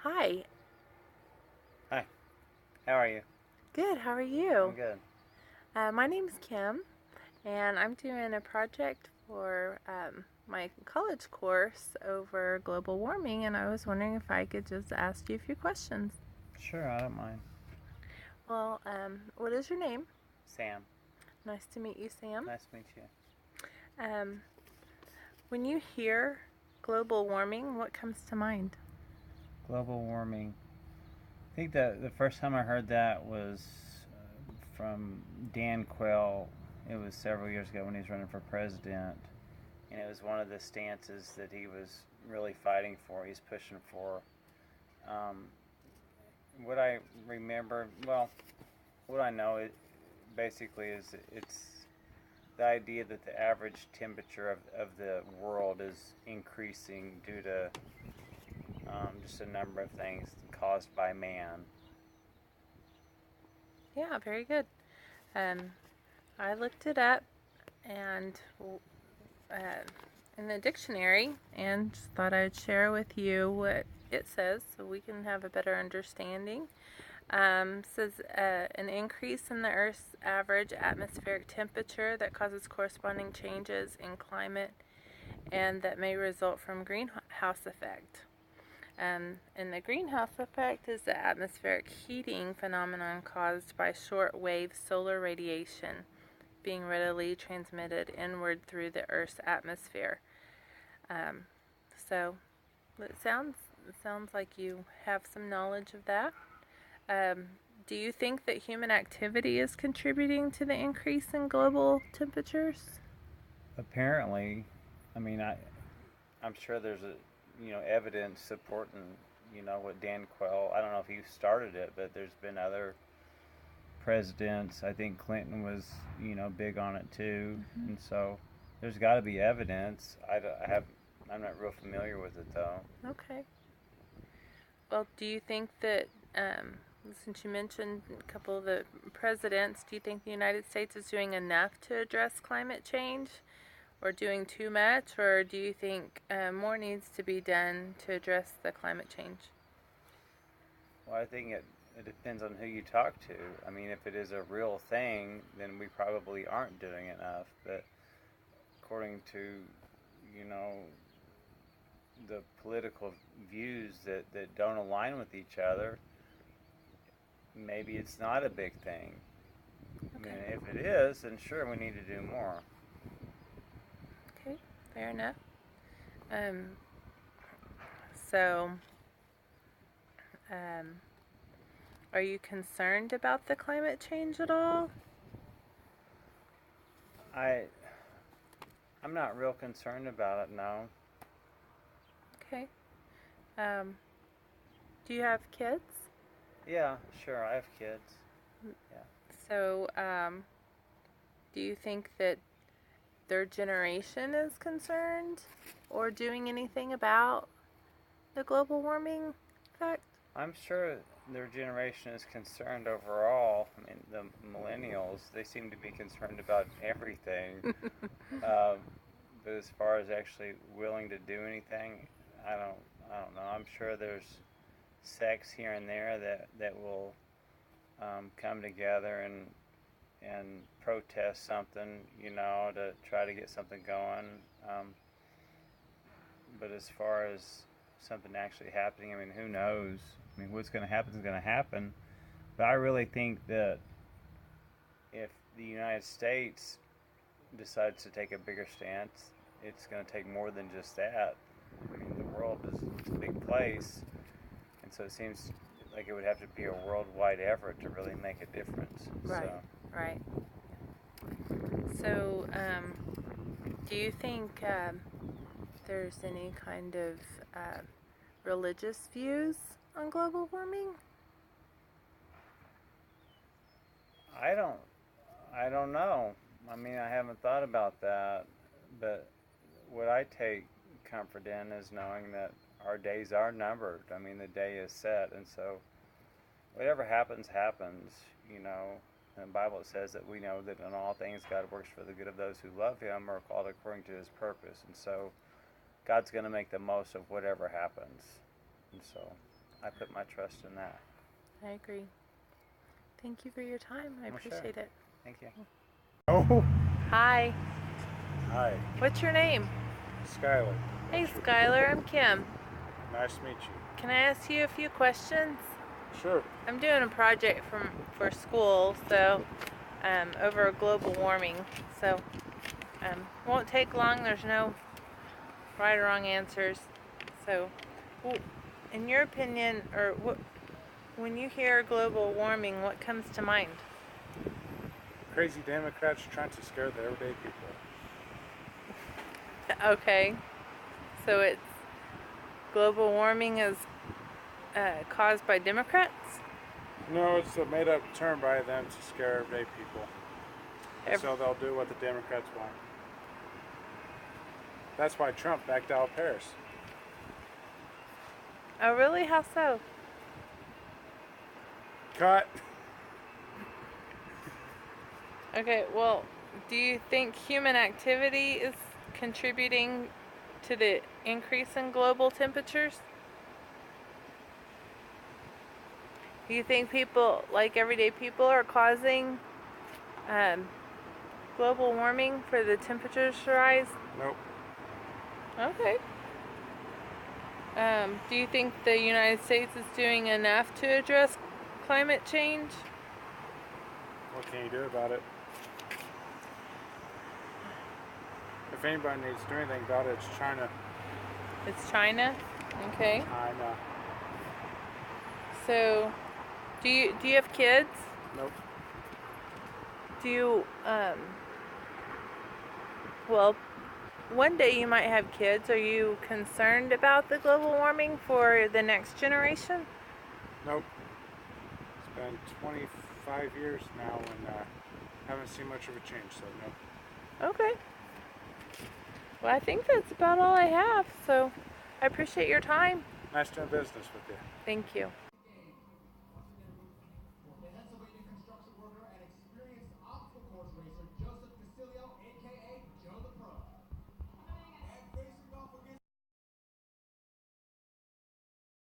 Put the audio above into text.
Hi. Hi, how are you? Good. How are I'm you? good. My name's Kim, and I'm doing a project for my college course over global warming, and I was wondering if I could just ask you a few questions. Sure, I don't mind. Well, what is your name? Sam, Nice to meet you, Sam. nice to meet you. Um, when you hear global warming, what comes to mind? Global warming. I think the first time I heard that was from Dan Quayle. It was several years ago when he was running for president, and it was one of the stances that he was really fighting for. He's pushing for. Um, what I remember, well, what I know it basically is it's the idea that the average temperature of the world is increasing due to just a number of things caused by man. Yeah, very good. Um, I looked it up and uh, in the dictionary and just thought I'd share with you what it says so we can have a better understanding. Says an increase in the Earth's average atmospheric temperature that causes corresponding changes in climate and that may result from greenhouse effect. And the greenhouse effect is the atmospheric heating phenomenon caused by short wave solar radiation being readily transmitted inward through the Earth's atmosphere. Um, so it sounds like you have some knowledge of that. Um, do you think that human activity is contributing to the increase in global temperatures? Apparently, I mean, I'm sure there's evidence supporting what Dan Quayle. I don't know if he started it, but there's been other presidents. I think Clinton was big on it too, Mm-hmm. and so there's got to be evidence. I have I'm not real familiar with it though. Okay. Well, do you think that, since you mentioned a couple of the presidents, do you think the United States is doing enough to address climate change, or doing too much, or do you think more needs to be done to address the climate change? Well, I think it depends on who you talk to. I mean, if it is a real thing, then we probably aren't doing enough. But according to, you know, the political views that don't align with each other, maybe it's not a big thing. I mean, Okay. if it is, then sure, we need to do more. Okay. Fair enough. Um, so, um, are you concerned about the climate change at all? I I'm not real concerned about it. No. Okay. Um, do you have kids? Yeah, sure. I have kids. Yeah. So, do you think that their generation is concerned or doing anything about the global warming effect? I'm sure their generation is concerned overall. I mean, the millennials, they seem to be concerned about everything. Um, but as far as actually willing to do anything, I don't, I don't know. I'm sure there's sects here and there that will come together and protest something, to try to get something going. Um, but as far as something actually happening, I mean, who knows? I mean, what's going to happen is going to happen. But I really think that if the United States decides to take a bigger stance, it's going to take more than just that. I mean, the world is it's a big place, and so it seems like it would have to be a worldwide effort to really make a difference. So Right, right. So, do you think there's any kind of uh, religious views on global warming? I don't, I don't know. I mean, I haven't thought about that, but what I take comfort in is knowing that our days are numbered. I mean, the day is set, and so whatever happens, happens. You know, in the Bible it says that we know that in all things God works for the good of those who love Him or are called according to His purpose, and so God's going to make the most of whatever happens. And so I put my trust in that. I agree. Thank you for your time. I Well, sure. appreciate it. Thank you. Oh, Hi. hi, What's your name? Skylar. Hey, What's your- Skylar. I'm Kim. Nice to meet you. Can I ask you a few questions? Sure. I'm doing a project for school, so over global warming. So won't take long. There's no right or wrong answers. So, in your opinion, or what, when you hear global warming, what comes to mind? Crazy Democrats trying to scare the everyday people. Okay, so it's global warming is caused by Democrats? No, it's a made-up term by them to scare everyday people. Ev- So they'll do what the Democrats want. That's why Trump backed out of Paris. Oh, really? How so? Cut. Okay, well, do you think human activity is contributing to the increase in global temperatures? Do you think people, like everyday people, are causing global warming for the temperatures to rise? Nope. Okay. Do you think the United States is doing enough to address climate change? What can you do about it? If anybody needs to do anything about it, it's China. It's China? Okay. China. So, do you have kids? Nope. Do you, well, one day you might have kids. Are you concerned about the global warming for the next generation? Nope. It's been 25 years now and haven't seen much of a change, so no. Okay. Well, I think that's about all I have, so I appreciate your time. Nice doing business with you. Thank you.